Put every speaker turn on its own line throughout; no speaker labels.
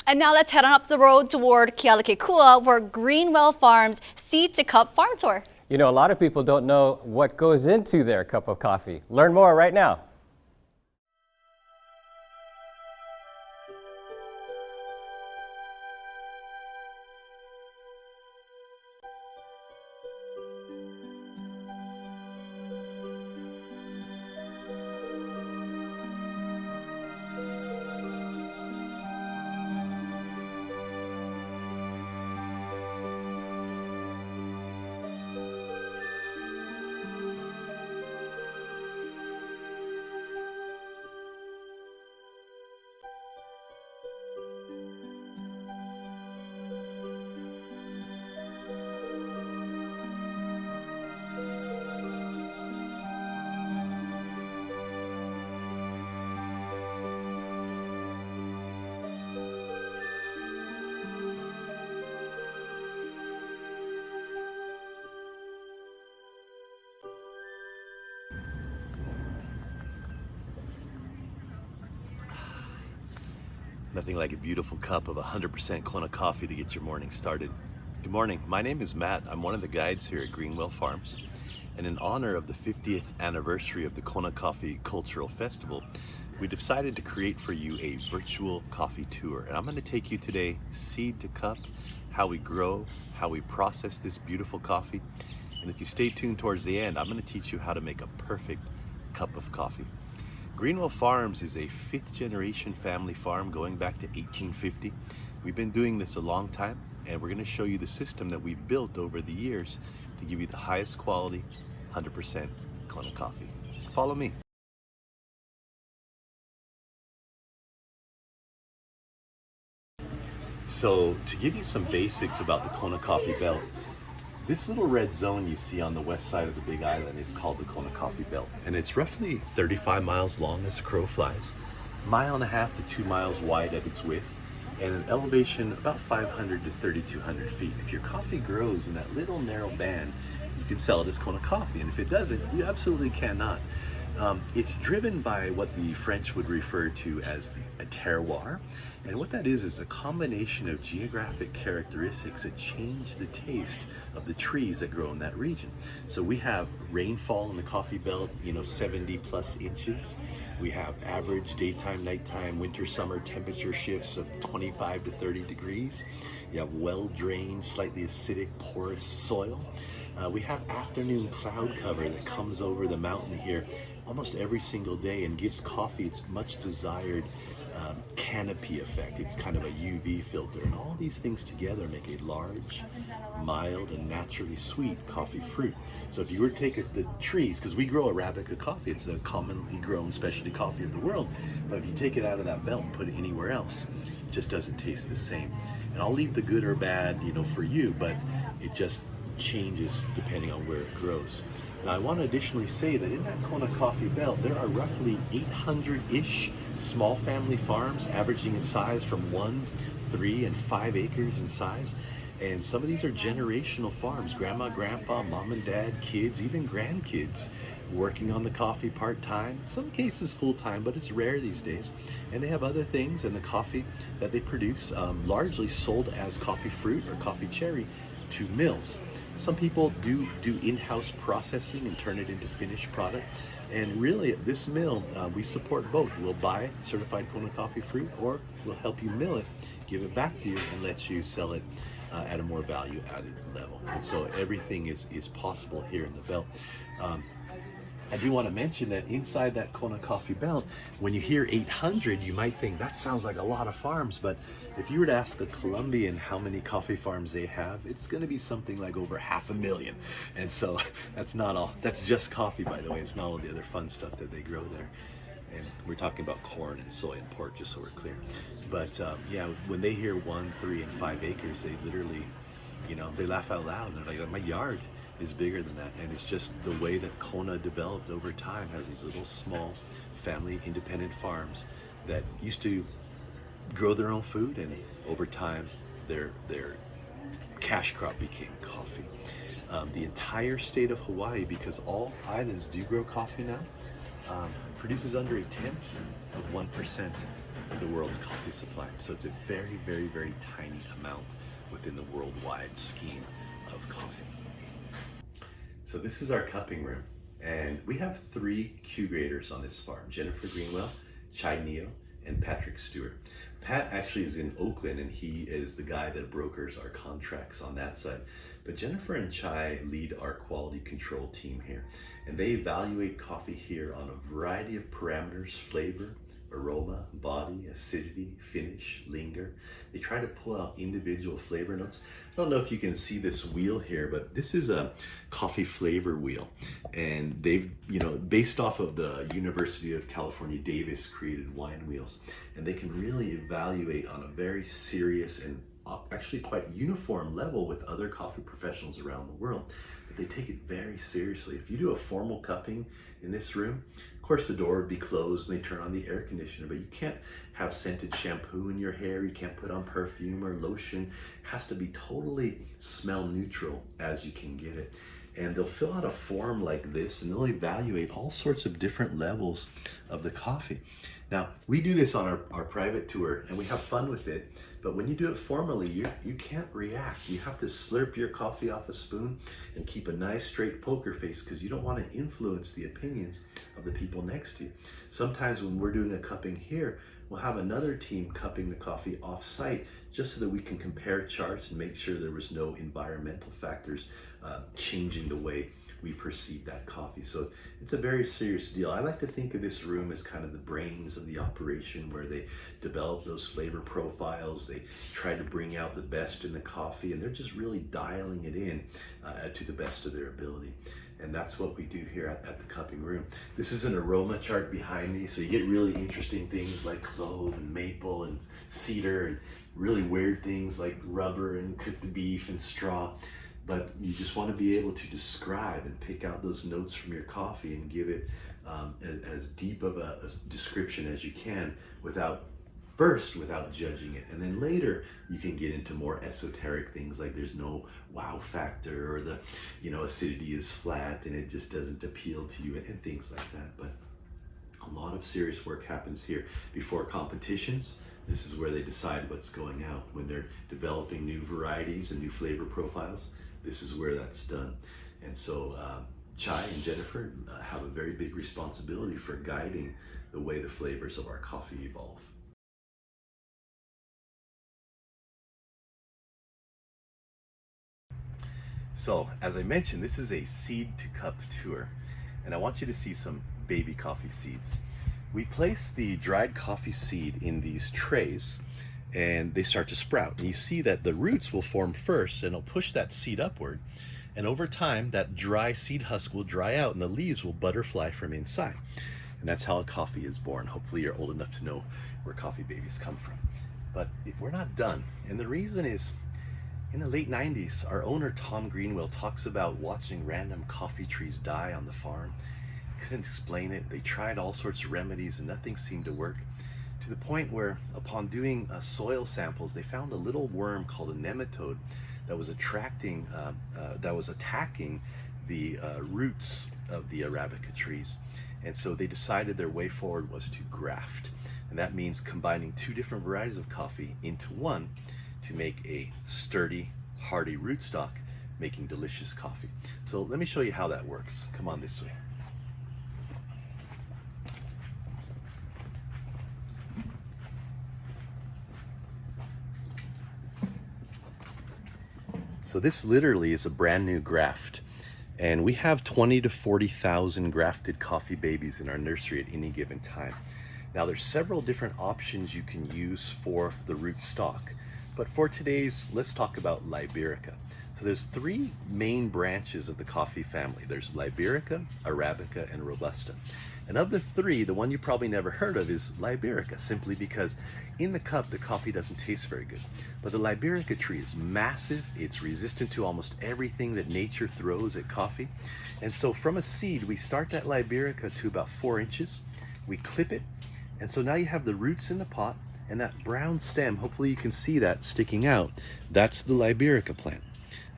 And now let's head on up the road toward Kealakekua, where Greenwell Farms Seed to Cup Farm Tour.
You know, a lot of people don't know what goes into their cup of coffee. Learn more right now.
Nothing like a beautiful cup of 100% Kona coffee to get your morning started. Good morning, my name is Matt. I'm one of the guides here at Greenwell Farms. And in honor of the 50th anniversary of the Kona Coffee Cultural Festival, we decided to create for you a virtual coffee tour. And I'm going to take you today seed to cup, how we grow, how we process this beautiful coffee. And if you stay tuned towards the end, I'm going to teach you how to make a perfect cup of coffee. Greenwell Farms is a 5th generation family farm going back to 1850. We've been doing this a long time, and we're going to show you the system that we've built over the years to give you the highest quality 100% Kona coffee. Follow me. So to give you some basics about the Kona Coffee Belt, this little red zone you see on the west side of the Big Island is called the Kona Coffee Belt, and it's roughly 35 miles long as the crow flies, 1.5 to 2 miles wide at its width, and an elevation about 500 to 3,200 feet. If your coffee grows in that little narrow band, you can sell it as Kona coffee, and if it doesn't, you absolutely cannot. It's driven by what the French would refer to as a terroir, and what that is a combination of geographic characteristics that change the taste of the trees that grow in that region. So we have rainfall in the coffee belt, 70 plus inches. We have average daytime, nighttime, winter, summer temperature shifts of 25 to 30 degrees. You have well-drained, slightly acidic, porous soil. We have afternoon cloud cover that comes over the mountain here almost every single day and gives coffee its much desired canopy effect. It's kind of a UV filter, and all these things together make a large, mild, and naturally sweet coffee fruit. So if you were to take the trees, because we grow Arabica coffee, it's the commonly grown specialty coffee of the world, but if you take it out of that belt and put it anywhere else, it just doesn't taste the same. And I'll leave the good or bad, for you, but it just changes depending on where it grows. Now I want to additionally say that in that Kona Coffee Belt, there are roughly 800-ish small family farms averaging in size from 1, 3, and 5 acres in size. And some of these are generational farms, grandma, grandpa, mom and dad, kids, even grandkids working on the coffee part-time, in some cases full-time, but it's rare these days. And they have other things, and the coffee that they produce largely sold as coffee fruit or coffee cherry to mills. Some people do in-house processing and turn it into finished product. And really at this mill, we support both. We'll buy certified Kona coffee fruit, or we'll help you mill it, give it back to you, and let you sell it at a more value-added level. And so everything is possible here in the belt. I do want to mention that inside that Kona Coffee Belt, when you hear 800, you might think that sounds like a lot of farms, but if you were to ask a Colombian how many coffee farms they have, it's going to be something like over 500,000. And so that's not all. That's just coffee, by the way. It's not all the other fun stuff that they grow there. And we're talking about corn and soy and pork, just so we're clear. But yeah, when they hear 1, 3, and 5 acres, they literally, they laugh out loud. They're like, my yard is bigger than that. And it's just the way that Kona developed over time, has these little small family independent farms that used to grow their own food, and over time their cash crop became coffee. The entire state of Hawaii, because all islands do grow coffee now, produces under 1/10 of 1% of the world's coffee supply. So it's a very, very, very tiny amount within the worldwide scheme of coffee. So this is our cupping room, and we have 3 Q graders on this farm: Jennifer Greenwell, Chai Neo, and Patrick Stewart. Pat actually is in Oakland, and he is the guy that brokers our contracts on that side. But Jennifer and Chai lead our quality control team here, and they evaluate coffee here on a variety of parameters: flavor, aroma, body, acidity, finish, linger. They try to pull out individual flavor notes. I don't know if you can see this wheel here, but this is a coffee flavor wheel. And they've, based off of the University of California, Davis created wine wheels. And they can really evaluate on a very serious and actually quite uniform level with other coffee professionals around the world. But they take it very seriously. If you do a formal cupping in this room, of course the door would be closed and they turn on the air conditioner, but you can't have scented shampoo in your hair, you can't put on perfume or lotion. It has to be totally smell neutral as you can get it. And they'll fill out a form like this, and they'll evaluate all sorts of different levels of the coffee. Now, we do this on our private tour, and we have fun with it, but when you do it formally, you can't react. You have to slurp your coffee off a spoon and keep a nice straight poker face, because you don't want to influence the opinions of the people next to you. Sometimes when we're doing a cupping here, we'll have another team cupping the coffee off-site, just so that we can compare charts and make sure there was no environmental factors changing the way we perceive that coffee. So it's a very serious deal. I like to think of this room as kind of the brains of the operation, where they develop those flavor profiles, they try to bring out the best in the coffee, and they're just really dialing it in to the best of their ability. And that's what we do here at the cupping room. This is an aroma chart behind me, so you get really interesting things like clove and maple and cedar, and really weird things like rubber and cooked beef and straw. But you just want to be able to describe and pick out those notes from your coffee and give it as deep of a description as you can without judging it. And then later you can get into more esoteric things like there's no wow factor, or the acidity is flat and it just doesn't appeal to you, and things like that. But a lot of serious work happens here before competitions. This is where they decide what's going out. When they're developing new varieties and new flavor profiles, this is where that's done. And so Chai and Jennifer have a very big responsibility for guiding the way the flavors of our coffee evolve. So, as I mentioned, this is a seed to cup tour, and I want you to see some baby coffee seeds. We place the dried coffee seed in these trays, and they start to sprout. And you see that the roots will form first, and it'll push that seed upward. And over time, that dry seed husk will dry out, and the leaves will butterfly from inside. And that's how a coffee is born. Hopefully you're old enough to know where coffee babies come from. But we're not done. And the reason is, in the late 90s, our owner, Tom Greenwell, talks about watching random coffee trees die on the farm. Couldn't explain it. They tried all sorts of remedies and nothing seemed to work, to the point where, upon doing soil samples, they found a little worm called a nematode that was attacking the roots of the Arabica trees. And so they decided their way forward was to graft. And that means combining 2 different varieties of coffee into one to make a sturdy, hardy rootstock, making delicious coffee. So let me show you how that works. Come on this way. So this literally is a brand new graft, and we have 20 to 40,000 grafted coffee babies in our nursery at any given time. Now there's several different options you can use for the rootstock, but for today's, let's talk about Liberica. So there's 3 main branches of the coffee family. There's Liberica, Arabica, and Robusta. And of the 3, the one you probably never heard of is Liberica, simply because in the cup, the coffee doesn't taste very good. But the Liberica tree is massive. It's resistant to almost everything that nature throws at coffee. And so from a seed, we start that Liberica to about 4 inches. We clip it. And so now you have the roots in the pot, and that brown stem, hopefully you can see that sticking out. That's the Liberica plant.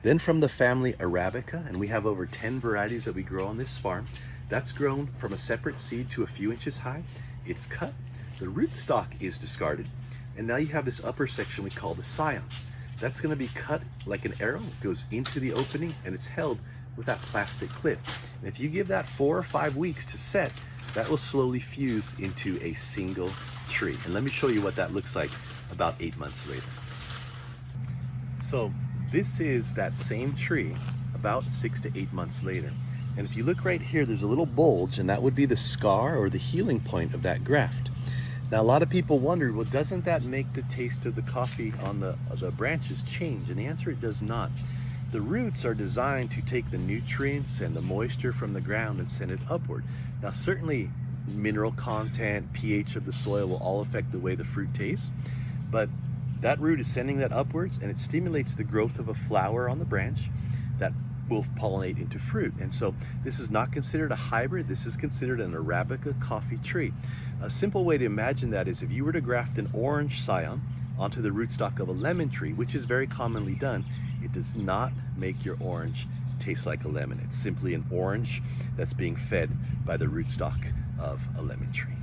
Then from the family Arabica, and we have over 10 varieties that we grow on this farm, that's grown from a separate seed to a few inches high. It's cut, The rootstock is discarded, and now you have this upper section we call the scion. That's going to be cut like an arrow. It goes into the opening, and it's held with that plastic clip. And if you give that 4 or 5 weeks to set, that will slowly fuse into a single tree. And let me show you what that looks like about 8 months later. So this is that same tree about 6 to 8 months later. And if you look right here, there's a little bulge, and that would be the scar or the healing point of that graft. Now, a lot of people wonder, well, doesn't that make the taste of the coffee on the branches change? And the answer, it does not. The roots are designed to take the nutrients and the moisture from the ground and send it upward. Now, certainly mineral content, pH of the soil will all affect the way the fruit tastes, but that root is sending that upwards, and it stimulates the growth of a flower on the branch that will pollinate into fruit. And so this is not considered a hybrid. This is considered an Arabica coffee tree. A simple way to imagine that is if you were to graft an orange scion onto the rootstock of a lemon tree, which is very commonly done, it does not make your orange taste like a lemon. It's simply an orange that's being fed by the rootstock of a lemon tree.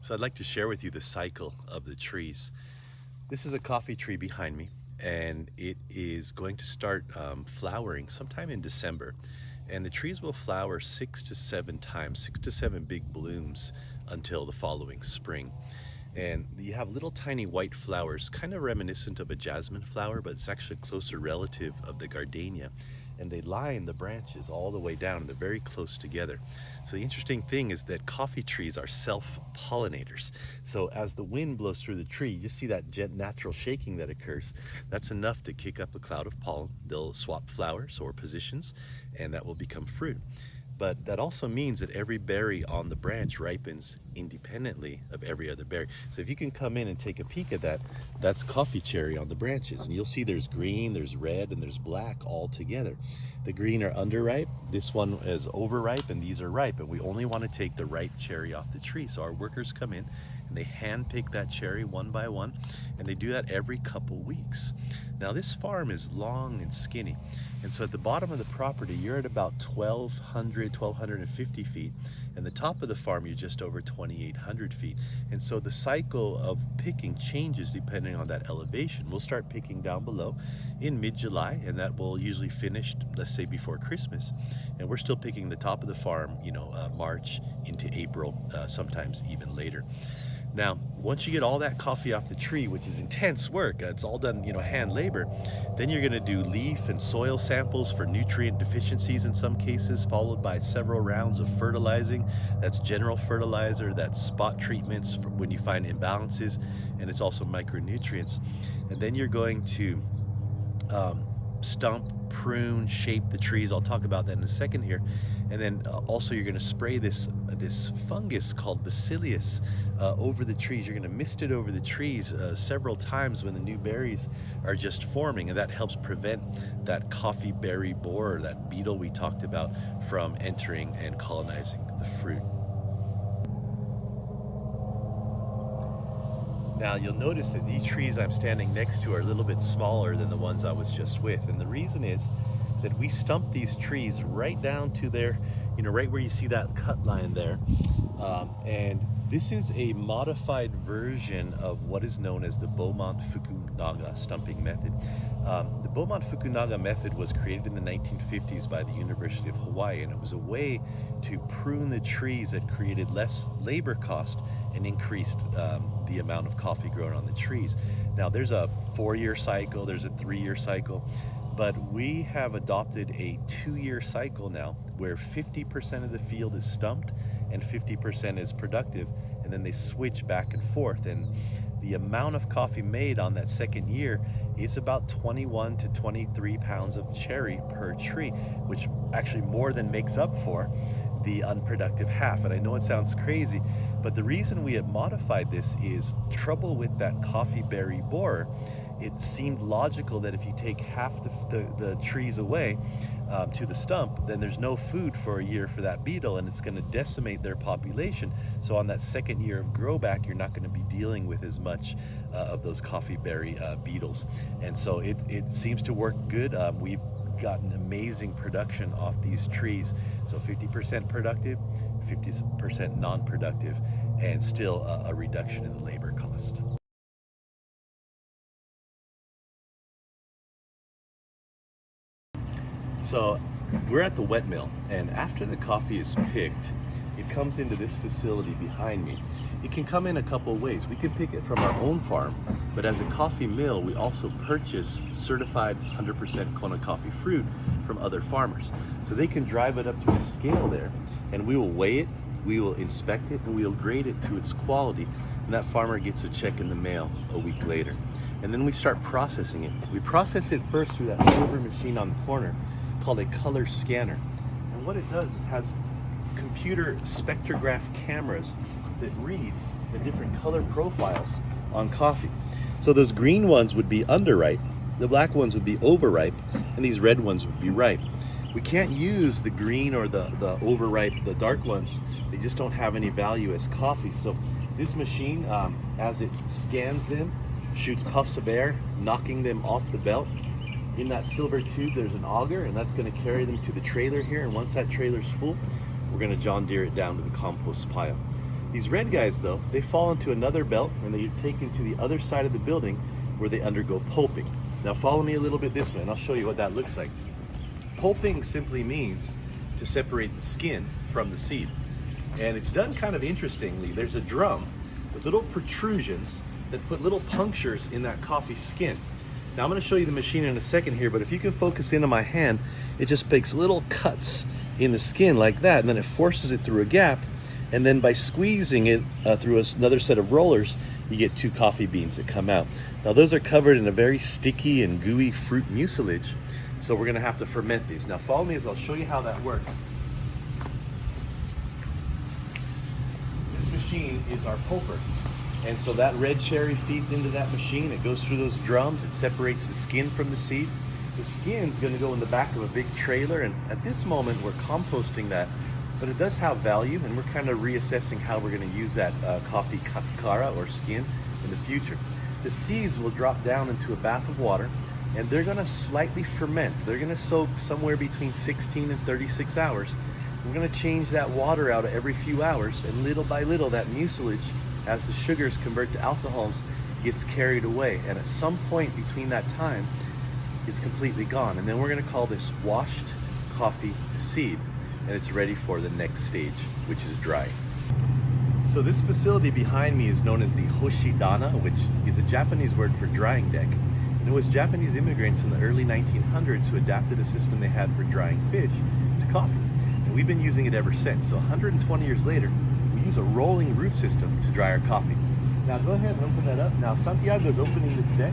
So I'd like to share with you the cycle of the trees. This is a coffee tree behind me, and it is going to start flowering sometime in December. And the trees will flower 6 to 7 times, 6 to 7 big blooms until the following spring. And you have little tiny white flowers, kind of reminiscent of a jasmine flower, but it's actually a closer relative of the gardenia. And they line the branches all the way down, and they're very close together. So the interesting thing is that coffee trees are self-pollinators. So as the wind blows through the tree, you see that natural shaking that occurs. That's enough to kick up a cloud of pollen. They'll swap flowers or positions, and that will become fruit. But that also means that every berry on the branch ripens independently of every other berry. So if you can come in and take a peek at that, that's coffee cherry on the branches. And you'll see there's green, there's red, and there's black all together. The green are underripe, this one is overripe, and these are ripe. And we only want to take the ripe cherry off the tree. So our workers come in and they hand pick that cherry one by one, and they do that every couple weeks. Now this farm is long and skinny. And so at the bottom of the property, you're at about 1,250 feet. And the top of the farm, you're just over 2,800 feet. And so the cycle of picking changes depending on that elevation. We'll start picking down below in mid-July, and that will usually finish, let's say, before Christmas. And we're still picking the top of the farm, March into April, sometimes even later. Now, once you get all that coffee off the tree, which is intense work, it's all done, hand labor, then you're gonna do leaf and soil samples for nutrient deficiencies in some cases, followed by several rounds of fertilizing. That's general fertilizer, that's spot treatments for when you find imbalances, and it's also micronutrients. And then you're going to stump, prune, shape the trees. I'll talk about that in a second here. And then also you're going to spray this fungus called bacillus over the trees. You're going to mist it over the trees several times when the new berries are just forming, and that helps prevent that coffee berry borer, that beetle we talked about, from entering and colonizing the fruit. Now you'll notice that these trees I'm standing next to are a little bit smaller than the ones I was just with, and the reason is that we stump these trees right down to their, right where you see that cut line there. And this is a modified version of what is known as the Beaumont-Fukunaga stumping method. The Beaumont-Fukunaga method was created in the 1950s by the University of Hawaii, and it was a way to prune the trees that created less labor cost and increased the amount of coffee grown on the trees. Now there's a 4-year cycle, there's a 3-year cycle, but we have adopted a 2-year cycle now where 50% of the field is stumped and 50% is productive, and then they switch back and forth. And the amount of coffee made on that second year is about 21 to 23 pounds of cherry per tree, which actually more than makes up for the unproductive half. And I know it sounds crazy, but the reason we have modified this is trouble with that coffee berry borer. It seemed logical that if you take half the trees away to the stump, then there's no food for a year for that beetle, and it's going to decimate their population. So on that second year of growback, you're not going to be dealing with as much of those coffee berry beetles. And so it seems to work good. We've gotten amazing production off these trees. So 50% productive, 50% non-productive. and still a reduction in labor cost. So we're at the wet mill, and after the coffee is picked, it comes into this facility behind me. It can come in a couple of ways. We can pick it from our own farm, but as a coffee mill, we also purchase certified 100% Kona coffee fruit from other farmers. So they can drive it up to a scale there, and we will weigh it, we will inspect it, and we will grade it to its quality, and that farmer gets a check in the mail a week later. And then we start processing it. We process it first through that silver machine on the corner called a color scanner. And what it does, it has computer spectrograph cameras that read the different color profiles on coffee. So those green ones would be underripe, the black ones would be overripe, and these red ones would be ripe. We can't use the green or the overripe, the dark ones. They just don't have any value as coffee. So this machine, as it scans them, shoots puffs of air, knocking them off the belt. In that silver tube, there's an auger, and that's going to carry them to the trailer here. And once that trailer's full, we're going to John Deere it down to the compost pile. These red guys, though, they fall into another belt, and they're taken to the other side of the building where they undergo pulping. Now follow me a little bit this way, and I'll show you what that looks like. Pulping simply means to separate the skin from the seed. And it's done kind of interestingly. There's a drum with little protrusions that put little punctures in that coffee skin. Now I'm going to show you the machine in a second here, but if you can focus in on my hand, it just makes little cuts in the skin like that, and then it forces it through a gap, and then by squeezing it through another set of rollers, you get 2 coffee beans that come out. Now those are covered in a very sticky and gooey fruit mucilage, so we're going to have to ferment these. Now follow me as I'll show you how that works. This machine is our pulper. And so that red cherry feeds into that machine. It goes through those drums. It separates the skin from the seed. The skin's going to go in the back of a big trailer. And at this moment, we're composting that. But it does have value, and we're kind of reassessing how we're going to use that coffee cascara or skin in the future. The seeds will drop down into a bath of water, and they're going to slightly ferment. They're going to soak somewhere between 16 and 36 hours. We're going to change that water out every few hours, and little by little, that mucilage, as the sugars convert to alcohols, gets carried away. And at some point between that time, it's completely gone. And then we're going to call this washed coffee seed, and it's ready for the next stage, which is dry. So this facility behind me is known as the Hoshidana, which is a Japanese word for drying deck. And it was Japanese immigrants in the early 1900s who adapted a system they had for drying fish to coffee. And we've been using it ever since. So 120 years later, we use a rolling roof system to dry our coffee. Now go ahead and open that up. Now Santiago's opening this deck.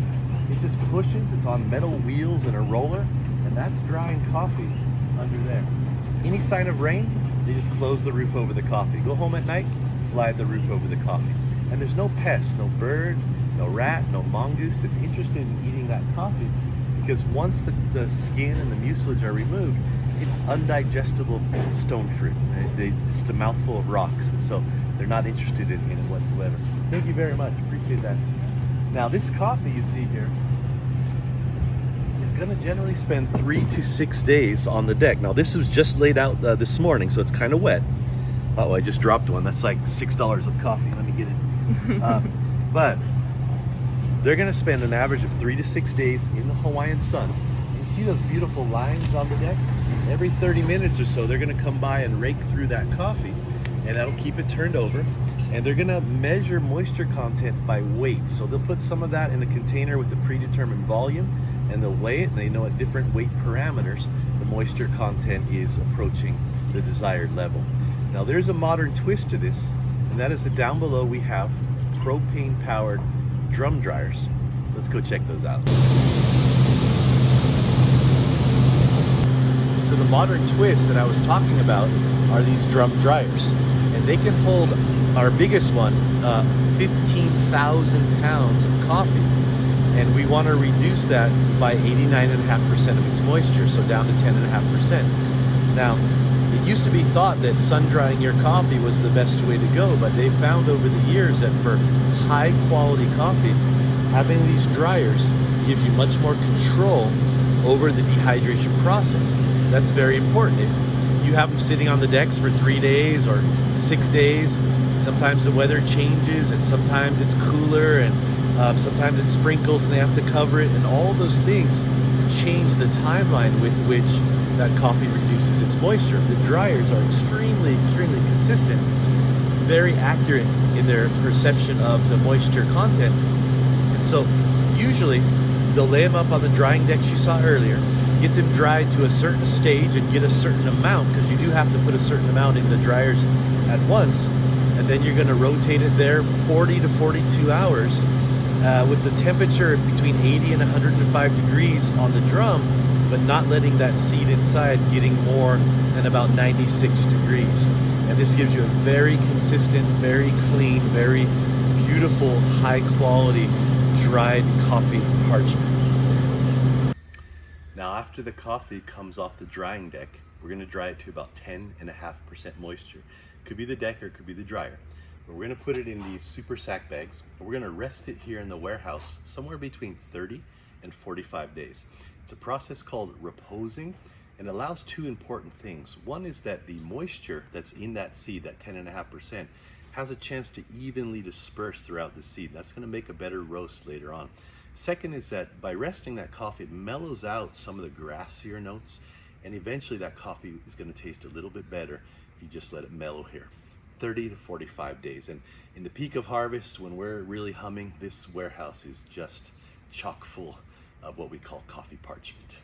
It just pushes, it's on metal wheels and a roller, and that's drying coffee under there. Any sign of rain, they just close the roof over the coffee. Go home at night, slide the roof over the coffee. And there's no pest, no bird, no rat, no mongoose that's interested in eating that coffee, because once the skin and the mucilage are removed, it's undigestible stone fruit. It's just a mouthful of rocks, and so they're not interested in it whatsoever. Thank you very much, appreciate that. Now this coffee you see here is going to generally spend 3 to 6 days on the deck. Now this was just laid out this morning, so it's kind of wet. Uh-oh, I just dropped one. That's like $6 of coffee. Let me get it. But they're going to spend an average of 3 to 6 days in the Hawaiian sun. You see those beautiful lines on the deck? Every 30 minutes or so, they're going to come by and rake through that coffee, and that'll keep it turned over. And they're going to measure moisture content by weight. So they'll put some of that in a container with a predetermined volume, and they'll weigh it, and they know at different weight parameters the moisture content is approaching the desired level. Now there's a modern twist to this, and that is that down below we have propane-powered drum dryers. Let's go check those out. So the modern twist that I was talking about are these drum dryers, and they can hold, our biggest one, 15,000 pounds of coffee, and we want to reduce that by 89.5% of its moisture, so down to 10.5%. Now, it used to be thought that sun drying your coffee was the best way to go, but they found over the years that for high quality coffee, having these dryers gives you much more control over the dehydration process. That's very important. If you have them sitting on the decks for 3 days or 6 days,
Sometimes the weather changes and sometimes it's cooler and sometimes it sprinkles and they have to cover it, and all those things change the timeline with which that coffee reduces its moisture. The dryers are extremely consistent, very accurate in their perception of the moisture content. And so usually they'll lay them up on the drying decks you saw earlier, get them dried to a certain stage and get a certain amount, because you do have to put a certain amount in the dryers at once, and then you're going to rotate it there 40 to 42 hours with the temperature between 80 and 105 degrees on the drum, but not letting that seed inside getting more than about 96 degrees. And this gives you a very consistent, very clean, very beautiful, high quality dried coffee parchment.
Now, after the coffee comes off the drying deck, we're going to dry it to about 10.5% moisture. Could be the deck or it could be the dryer. But we're going to put it in these super sack bags. We're going to rest it here in the warehouse somewhere between 30 and 45 days. It's a process called reposing, and allows two important things. One is that the moisture that's in that seed, that 10.5%, has a chance to evenly disperse throughout the seed. That's going to make a better roast later on. Second is that by resting that coffee, it mellows out some of the grassier notes, and eventually that coffee is going to taste a little bit better if you just let it mellow here. 30 to 45 days. And in the peak of harvest, when we're really humming, this warehouse is just chock full of what we call coffee parchment.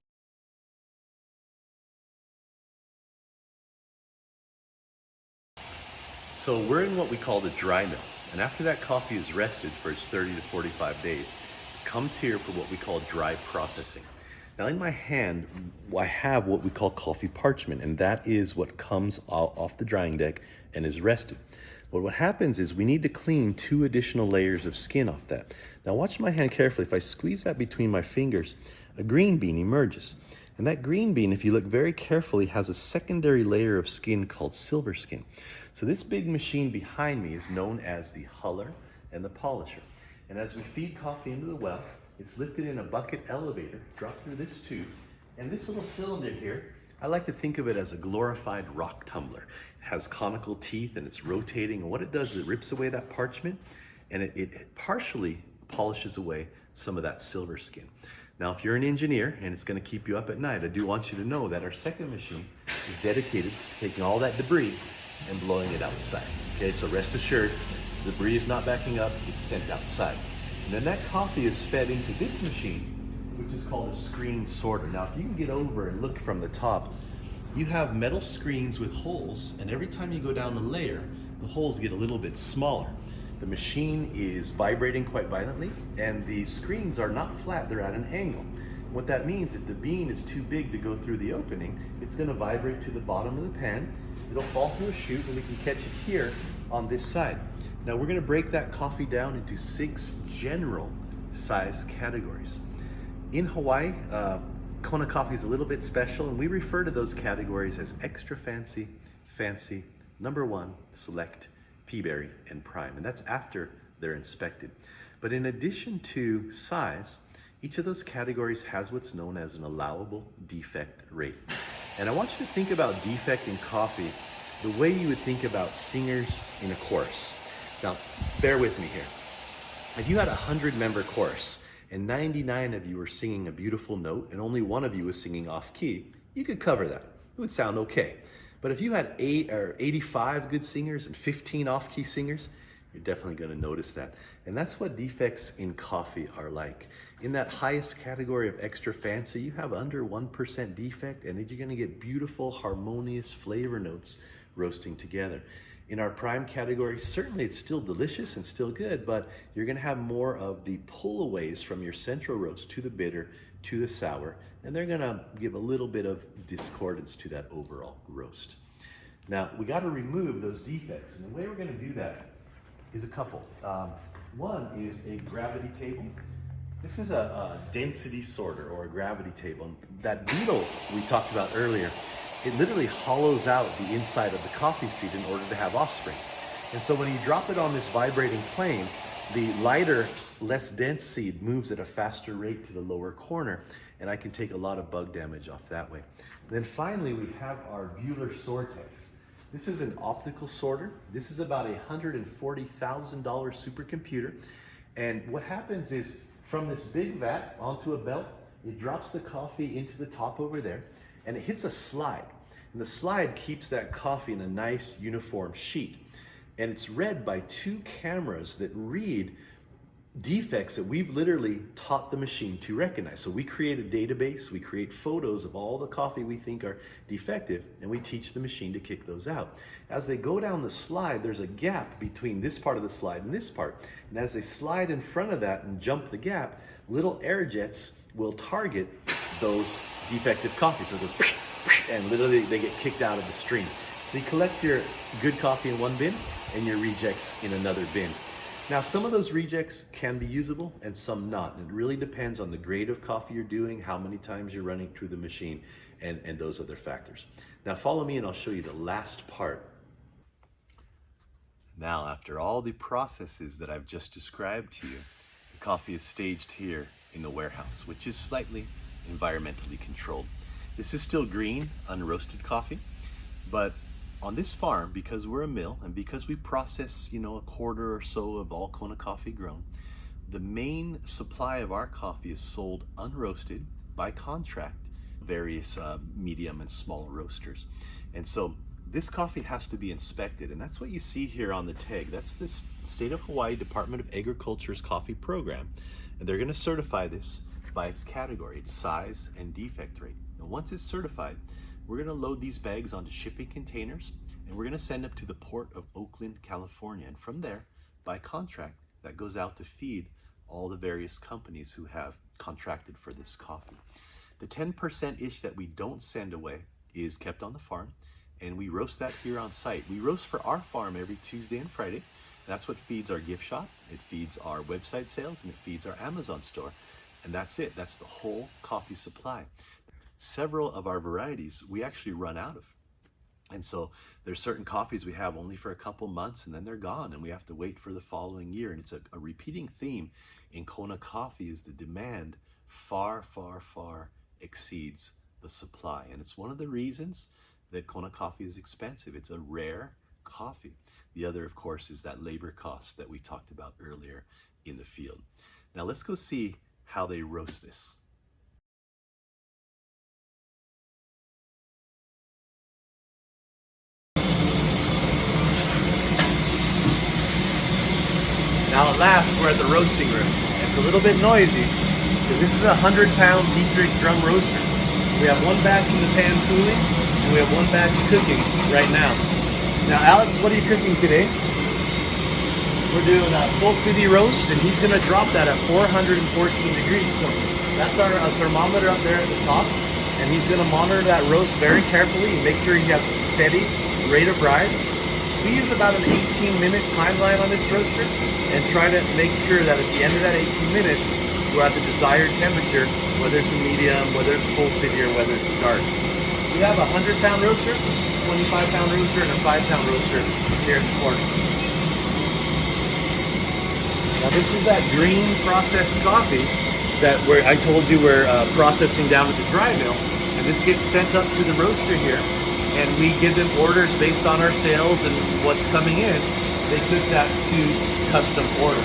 So we're in what we call the dry mill. And after that coffee is rested for its 30 to 45 days, comes here for what we call dry processing. Now in my hand, I have what we call coffee parchment, and that is what comes off the drying deck and is rested. But what happens is we need to clean 2 additional layers of skin off that. Now watch my hand carefully. If I squeeze that between my fingers, a green bean emerges. And that green bean, if you look very carefully, has a secondary layer of skin called silver skin. So this big machine behind me is known as the huller and the polisher. And as we feed coffee into the well, it's lifted in a bucket elevator, dropped through this tube, and this little cylinder here, I like to think of it as a glorified rock tumbler. It has conical teeth and it's rotating, and what it does is it rips away that parchment and it partially polishes away some of that silver skin. Now, if you're an engineer and it's going to keep you up at night, I do want you to know that our second machine is dedicated to taking all that debris and blowing it outside. Okay, so rest assured, the debris is not backing up, it's sent outside. And then that coffee is fed into this machine, which is called a screen sorter. Now, if you can get over and look from the top, you have metal screens with holes, and every time you go down a layer, the holes get a little bit smaller. The machine is vibrating quite violently, and the screens are not flat, they're at an angle. What that means, if the bean is too big to go through the opening, it's going to vibrate to the bottom of the pan, it'll fall through a chute, and we can catch it here on this side. Now we're going to break that coffee down into 6 general size categories. In Hawaii, Kona coffee is a little bit special, and we refer to those categories as extra fancy, fancy, number 1, select, peaberry, and prime. And that's after they're inspected. But in addition to size, each of those categories has what's known as an allowable defect rate. And I want you to think about defect in coffee the way you would think about singers in a chorus. Now, bear with me here. If you had a 100-member chorus and 99 of you were singing a beautiful note and only 1 of you was singing off key, you could cover that. It would sound okay. But if you had 85 good singers and 15 off-key singers, you're definitely going to notice that. And that's what defects in coffee are like. In that highest category of extra fancy, you have under 1% defect, and you're going to get beautiful, harmonious flavor notes roasting together. In our prime category, certainly it's still delicious and still good, but you're going to have more of the pull-aways from your central roast to the bitter, to the sour, and they're going to give a little bit of discordance to that overall roast. Now, we got to remove those defects, and the way we're going to do that is a couple. One is a gravity table. This is a density sorter or a gravity table. That beetle we talked about earlier, it literally hollows out the inside of the coffee seed in order to have offspring. And so when you drop it on this vibrating plane, the lighter, less dense seed moves at a faster rate to the lower corner, and I can take a lot of bug damage off that way. And then finally, we have our Buehler Sortex. This is an optical sorter. This is about a $140,000 supercomputer. And what happens is from this big vat onto a belt, it drops the coffee into the top over there and it hits a slide. And the slide keeps that coffee in a nice uniform sheet. And it's read by two cameras that read defects that we've literally taught the machine to recognize. So we create a database, we create photos of all the coffee we think are defective, and we teach the machine to kick those out. As they go down the slide, there's a gap between this part of the slide and this part. And as they slide in front of that and jump the gap, little air jets will target those defective coffees. So it goes, and literally they get kicked out of the stream. So you collect your good coffee in one bin and your rejects in another bin. Now, some of those rejects can be usable and some not. It really depends on the grade of coffee you're doing, how many times you're running through the machine, and those other factors. Now, follow me and I'll show you the last part. Now, after all the processes that I've just described to you, the coffee is staged here in the warehouse, which is slightly environmentally controlled. This is still green, unroasted coffee, but on this farm, because we're a mill and because we process, a quarter or so of all Kona coffee grown, the main supply of our coffee is sold unroasted by contract, various medium and small roasters. And so this coffee has to be inspected, and that's what you see here on the tag. That's the State of Hawaii Department of Agriculture's coffee program, and they're going to certify this by its category, its size and defect rate. And once it's certified, we're going to load these bags onto shipping containers and we're going to send them to the port of Oakland, California. And from there, by contract, that goes out to feed all the various companies who have contracted for this coffee. The 10%-ish that we don't send away is kept on the farm, and we roast that here on site. We roast for our farm every Tuesday and Friday. That's what feeds our gift shop, it feeds our website sales, and it feeds our Amazon store. And that's it. That's the whole coffee supply. Several of our varieties we actually run out of. And so there's certain coffees we have only for a couple months and then they're gone and we have to wait for the following year. And it's a repeating theme in Kona coffee is the demand far, far, far exceeds the supply. And it's one of the reasons that Kona coffee is expensive. It's a rare coffee. The other, of course, is that labor cost that we talked about earlier in the field. Now let's go see how they roast this.
Now at last, we're at the roasting room. It's a little bit noisy because this is a 100-pound Dietrich drum roaster. We have one batch in the pan cooling and we have one batch cooking right now. Now Alex, what are you cooking today? We're doing a full city roast and he's going to drop that at 414 degrees. So that's our thermometer up there at the top, and he's going to monitor that roast very carefully and make sure he has a steady rate of rise. We use about an 18-minute timeline on this roaster and try to make sure that at the end of that 18 minutes, we're at the desired temperature, whether it's a medium, whether it's full city, or whether it's dark. We have a 100-pound roaster, 25-pound roaster, and a 5-pound roaster here in the corner. Now this is that green processed coffee that I told you we're processing down at the dry mill, and this gets sent up to the roaster here. And we give them orders based on our sales and what's coming in. They cook that to custom order.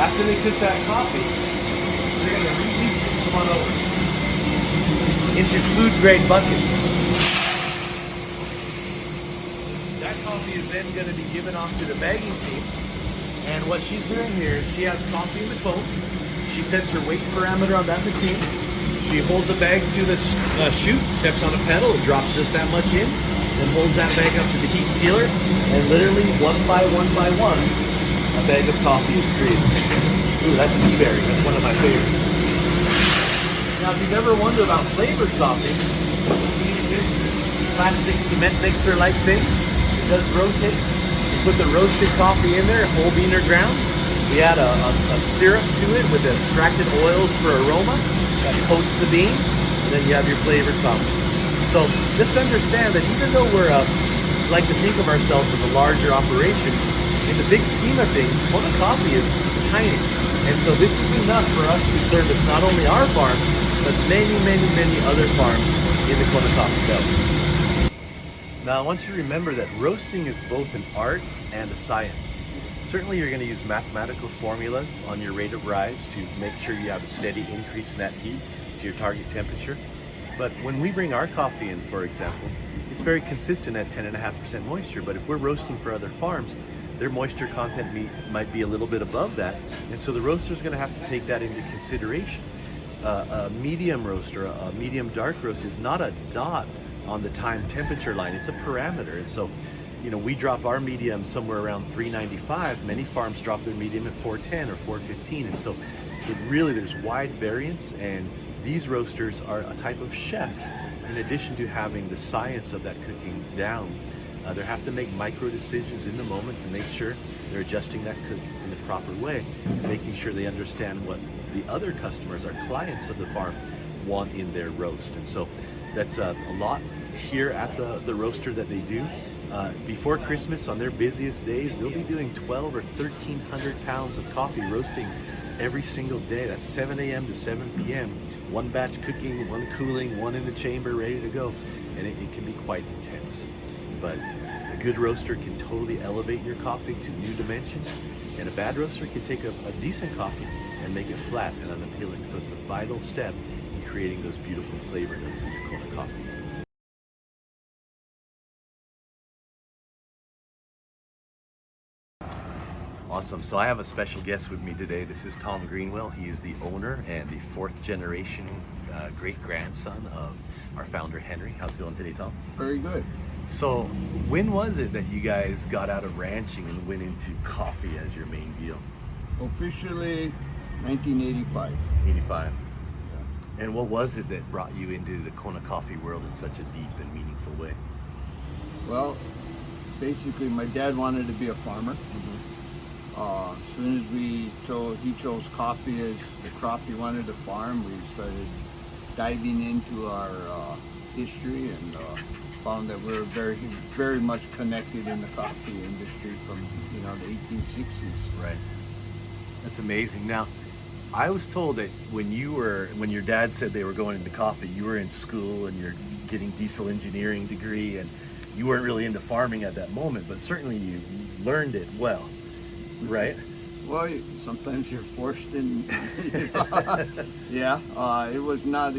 After they cook that coffee, they're going to release it, come on over, into food grade buckets. That coffee is then going to be given off to the bagging team. And what she's doing here is she has coffee in the cone. She sets her weight parameter on that machine. She holds the bag to the chute, steps on a pedal, it drops just that much in, and holds that bag up to the heat sealer, and literally one by one, a bag of coffee is created. Ooh, that's blueberry. That's one of my favorites. Now, if you've ever wondered about flavored coffee, we use this plastic cement mixer-like thing. It does rotate. You put the roasted coffee in there, whole bean or ground. We add a syrup to it with extracted oils for aroma that coats the bean, and then you have your flavored coffee. So just understand that even though we're like to think of ourselves as a larger operation, in the big scheme of things, Kona coffee is tiny. And so this is enough for us to service not only our farm, but many, many, many other farms in the Kona coffee belt. Now, I want you to remember that roasting is both an art and a science. Certainly, you're going to use mathematical formulas on your rate of rise to make sure you have a steady increase in that heat to your target temperature. But when we bring our coffee in, for example, it's very consistent at 10.5% moisture. But if we're roasting for other farms, their moisture content might be a little bit above that. And so the roaster's going to have to take that into consideration. A medium roast or a medium dark roast is not a dot on the time temperature line, it's a parameter. And so, we drop our medium somewhere around 395. Many farms drop their medium at 410 or 415. And so there's wide variance, and these roasters are a type of chef. In addition to having the science of that cooking down, they have to make micro decisions in the moment to make sure they're adjusting that cook in the proper way, making sure they understand what the other customers, our clients of the farm, want in their roast. And so that's a lot here at the roaster that they do. Before Christmas, on their busiest days, they'll be doing 12 or 1,300 pounds of coffee roasting every single day. That's 7 a.m. to 7 p.m. One batch cooking, one cooling, one in the chamber ready to go. And it can be quite intense. But a good roaster can totally elevate your coffee to new dimensions. And a bad roaster can take a decent coffee and make it flat and unappealing. So it's a vital step in creating those beautiful flavor notes in your Kona coffee. Awesome. So I have a special guest with me today. This is Tom Greenwell. He is the owner and the fourth generation great-grandson of our founder, Henry. How's it going today, Tom?
Very good.
So when was it that you guys got out of ranching and went into coffee as your main deal?
Officially 1985.
85. And what was it that brought you into the Kona coffee world in such a deep and meaningful way?
Well, basically my dad wanted to be a farmer. As soon as he chose coffee as the crop he wanted to farm, we started diving into our history and found that we were very, very much connected in the coffee industry from the 1860s.
Right. That's amazing. Now, I was told that when your dad said they were going into coffee, you were in school and you're getting diesel engineering degree, and you weren't really into farming at that moment, but certainly you learned it well, right?
Well, sometimes you're forced in. Yeah, it was not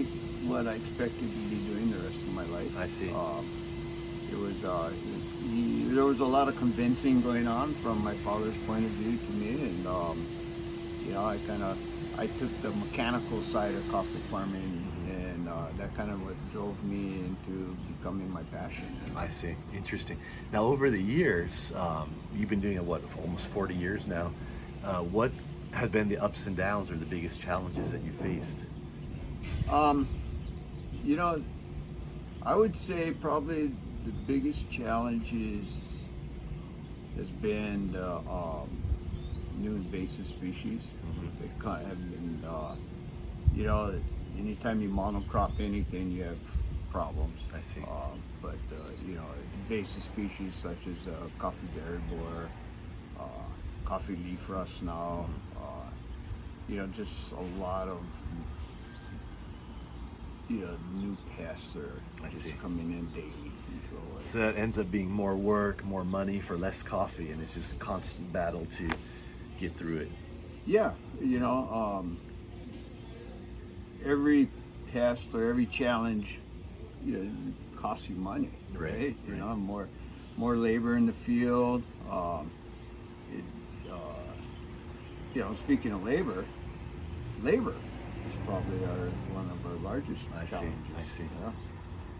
what I expected to be doing the rest of my life.
I see.
It was there was a lot of convincing going on from my father's point of view to me, and I took the mechanical side of coffee farming, and that kind of what drove me into becoming my passion.
I see. Interesting. Now, over the years, you've been doing it, for almost 40 years now. What have been the ups and downs or the biggest challenges that you faced?
I would say probably the biggest challenge has been the new invasive species. That have been, anytime you monocrop anything, you have problems.
I see.
But invasive species such as coffee berry borer, coffee leaf rust now, just a lot of new pests are just coming in daily.
So that ends up being more work, more money for less coffee, and it's just a constant battle to get through it.
Yeah, every pest or every challenge, costs you money, right? More labor in the field. Speaking of labor is probably one of our largest challenges.
I see. Yeah.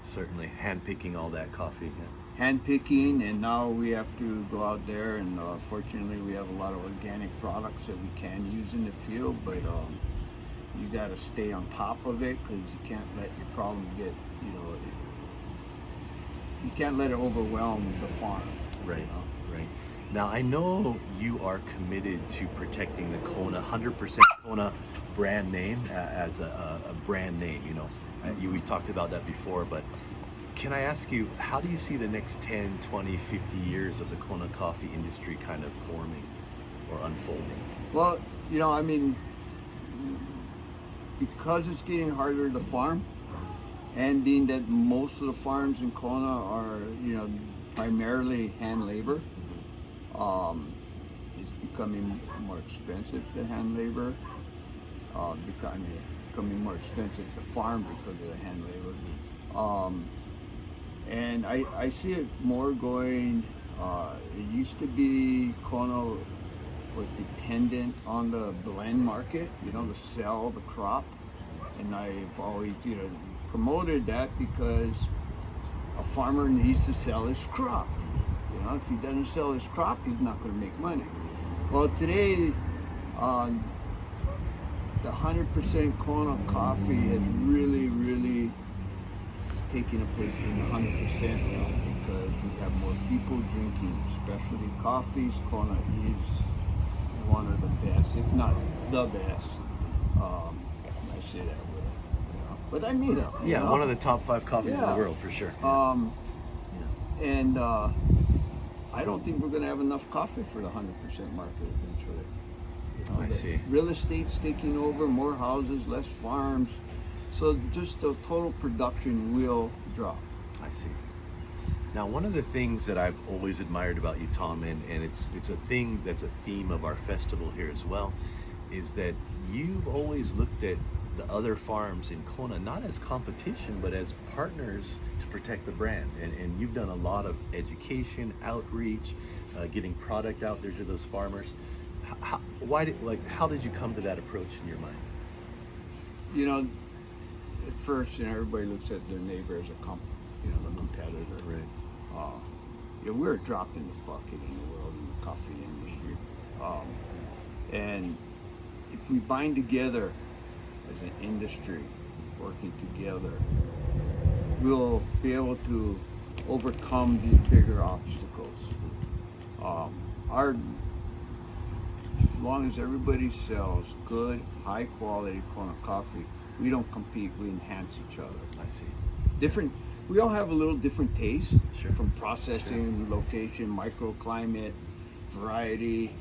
Certainly, hand picking all that coffee. Yeah.
Hand picking, and now we have to go out there, and fortunately we have a lot of organic products that we can use in the field, but you got to stay on top of it, because you can't let your problem get, you can't let it overwhelm the farm.
Right. Right. Now, I know you are committed to protecting the Kona, 100% Kona brand name as a brand name, we talked about that before, but can I ask you, how do you see the next 10, 20, 50 years of the Kona coffee industry kind of forming or unfolding?
Well, because it's getting harder to farm, And being that most of the farms in Kona are, primarily hand labor, it's becoming more expensive to hand labor. Becoming more expensive to farm because of the hand labor. And I see it more going, it used to be Kona was dependent on the blend market, to sell the crop. And I've always, promoted that because a farmer needs to sell his crop. If he doesn't sell his crop, he's not going to make money. Well, today, the 100% Kona coffee has really taken a place in the 100% now because we have more people drinking specialty coffees. Kona is one of the best, if not the best. I say that with, but I mean it.
Yeah, one of the top 5 coffees in the world for sure.
And I don't think we're going to have enough coffee for the 100% market eventually.
I see.
Real estate's taking over, more houses, less farms. So just the total production will drop.
I see. Now, one of the things that I've always admired about you, Tom, and it's a thing that's a theme of our festival here as well, is that you've always looked at the other farms in Kona not as competition, but as partners to protect the brand. And you've done a lot of education, outreach, getting product out there to those farmers. How did you come to that approach in your mind?
At first, everybody looks at their neighbor as a the competitor.
Right.
We're a drop in the bucket in the world in the coffee industry. And if we bind together as an industry, working together, we'll be able to overcome these bigger obstacles. As long as everybody sells good, high quality Kona coffee, we don't compete, we enhance each other.
I see.
We all have a little different taste,
Sure.
from processing, location, microclimate, variety.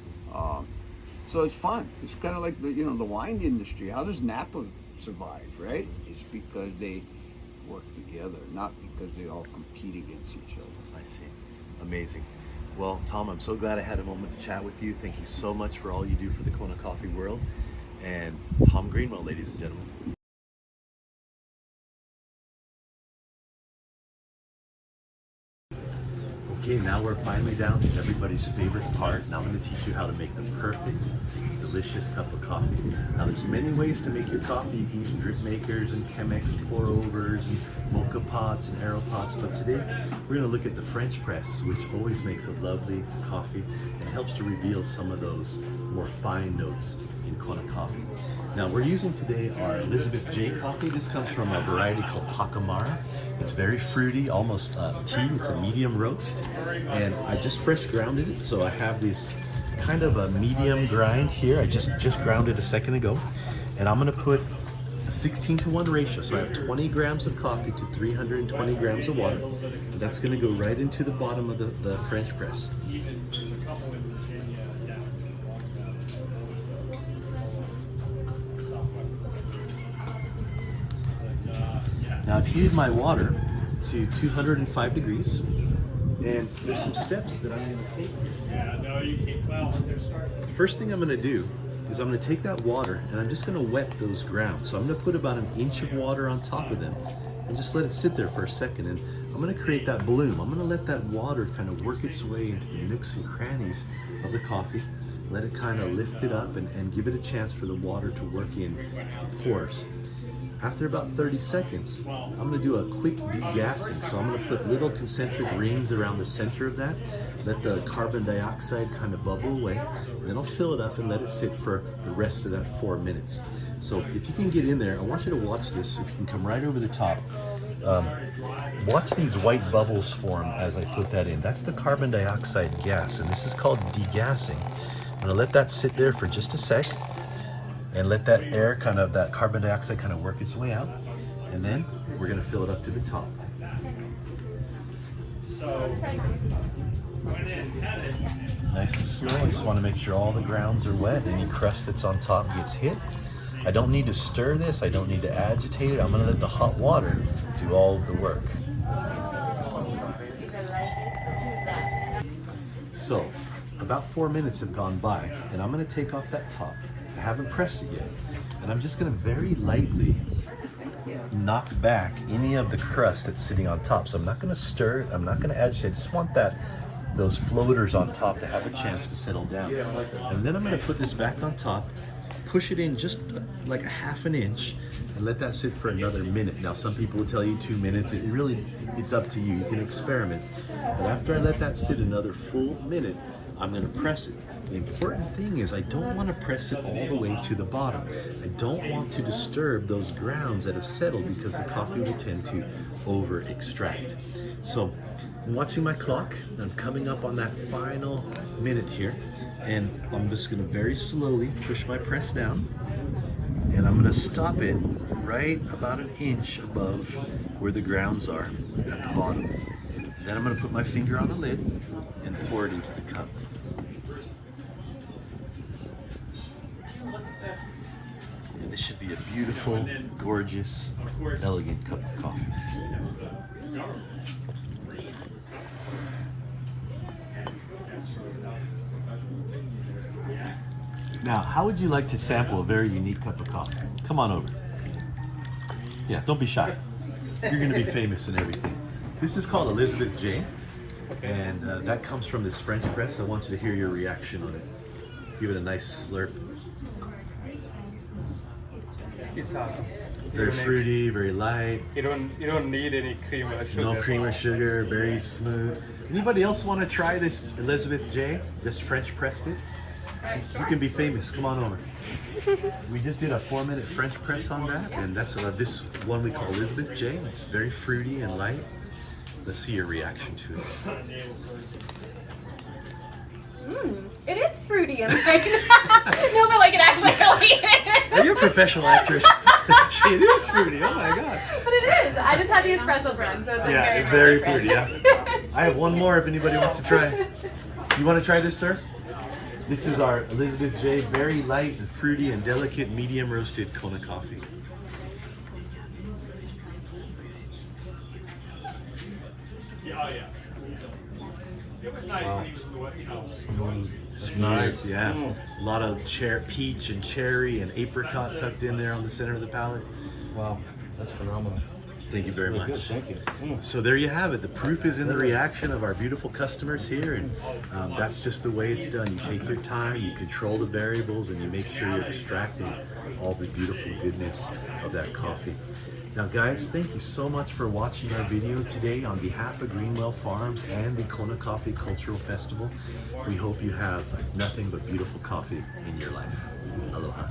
So it's fun. It's kind of like the wine industry. How does Napa survive, right? It's because they work together, not because they all compete against each other.
I see. Amazing. Well, Tom, I'm so glad I had a moment to chat with you. Thank you so much for all you do for the Kona coffee world. And Tom Greenwell, ladies and gentlemen. Okay, now we're finally down to everybody's favorite part. Now I'm going to teach you how to make the perfect, delicious cup of coffee. Now there's many ways to make your coffee. You can use drip makers and Chemex pour-overs and mocha pots and aero pots, but today we're going to look at the French press, which always makes a lovely coffee and helps to reveal some of those more fine notes in Kona coffee. Now we're using today our Elizabeth J coffee. This comes from a variety called Pacamara. It's very fruity, almost tea. It's a medium roast, and I just fresh grounded it, so I have this kind of a medium grind here. I just ground it a second ago, and I'm going to put a 16-to-1 ratio. So I have 20 grams of coffee to 320 grams of water. And that's going to go right into the bottom of the French press. Now I've heated my water to 205 degrees, and there's some steps that I'm going to take.
Yeah, no, you can't. Well, they're starting.
First thing I'm going to do is I'm going to take that water and I'm just going to wet those grounds. So I'm going to put about an inch of water on top of them and just let it sit there for a second. And I'm going to create that bloom. I'm going to let that water kind of work its way into the nooks and crannies of the coffee. Let it kind of lift it up and give it a chance for the water to work in the pores. After about 30 seconds, I'm going to do a quick degassing. So I'm going to put little concentric rings around the center of that, let the carbon dioxide kind of bubble away, and then I'll fill it up and let it sit for the rest of that 4 minutes. So if you can get in there, I want you to watch this. If you can come right over the top, watch these white bubbles form as I put that in. That's the carbon dioxide gas, and this is called degassing. I'm going to let that sit there for just a sec, and let that air that carbon dioxide kind of work its way out. And then we're gonna fill it up to the top. Nice and slow. I just wanna make sure all the grounds are wet. Any crust that's on top gets hit.
I don't need to stir this, I don't need to agitate it. I'm gonna let the hot water do all the work. So, about 4 minutes have gone by, and I'm gonna take off that top. I haven't pressed it yet. And I'm just gonna very lightly knock back any of the crust that's sitting on top. So I'm not gonna stir it, I'm not gonna agitate. I just want those floaters on top to have a chance to settle down. And then I'm gonna put this back on top, push it in just like a ½ an inch, and let that sit for another minute. Now some people will tell you 2 minutes. It's up to you. You can experiment. But after I let that sit another full minute, I'm gonna press it. The important thing is I don't want to press it all the way to the bottom. I don't want to disturb those grounds that have settled because the coffee will tend to over extract. So I'm watching my clock. I'm coming up on that final minute here, and I'm just gonna very slowly push my press down, and I'm gonna stop it right about an inch above where the grounds are at the bottom. Then I'm gonna put my finger on the lid and pour it into the cup. And this should be a beautiful, gorgeous, elegant cup of coffee. Now, how would you like to sample a very unique cup of coffee? Come on over. Yeah, don't be shy. You're gonna be famous and everything. This is called Elizabeth J. And that comes from this French press. I want you to hear your reaction on it. Give it a nice slurp.
It's awesome.
Very fruity, very light.
You don't need any cream or sugar.
No cream or sugar, very smooth. Anybody else want to try this Elizabeth J? Just French pressed it? You can be famous. Come on over. We just did a 4-minute French press on that, and that's this one we call Elizabeth J. It's very fruity and light. Let's see your reaction to it.
It is fruity and thick. No, but like it actually.
Are you a professional actress? It is fruity. Oh my god.
But it is. I just had the espresso blend, so it's like
Yeah, very fruity. Yeah. I have one more if anybody wants to try. You want to try this, sir? This is our Elizabeth J. Very light and fruity and delicate medium roasted Kona coffee.
Yeah, yeah. It was nice when he was,
It's nice, yeah. A lot of peach and cherry and apricot tucked in there on the center of the palate.
Wow, that's phenomenal.
Thank you very much.
Good, thank you.
So there you have it. The proof is in the reaction of our beautiful customers here, and that's just the way it's done. You take your time, you control the variables, and you make sure you're extracting all the beautiful goodness of that coffee. Now guys, thank you so much for watching our video today on behalf of Greenwell Farms and the Kona Coffee Cultural Festival. We hope you have nothing but beautiful coffee in your life. Aloha.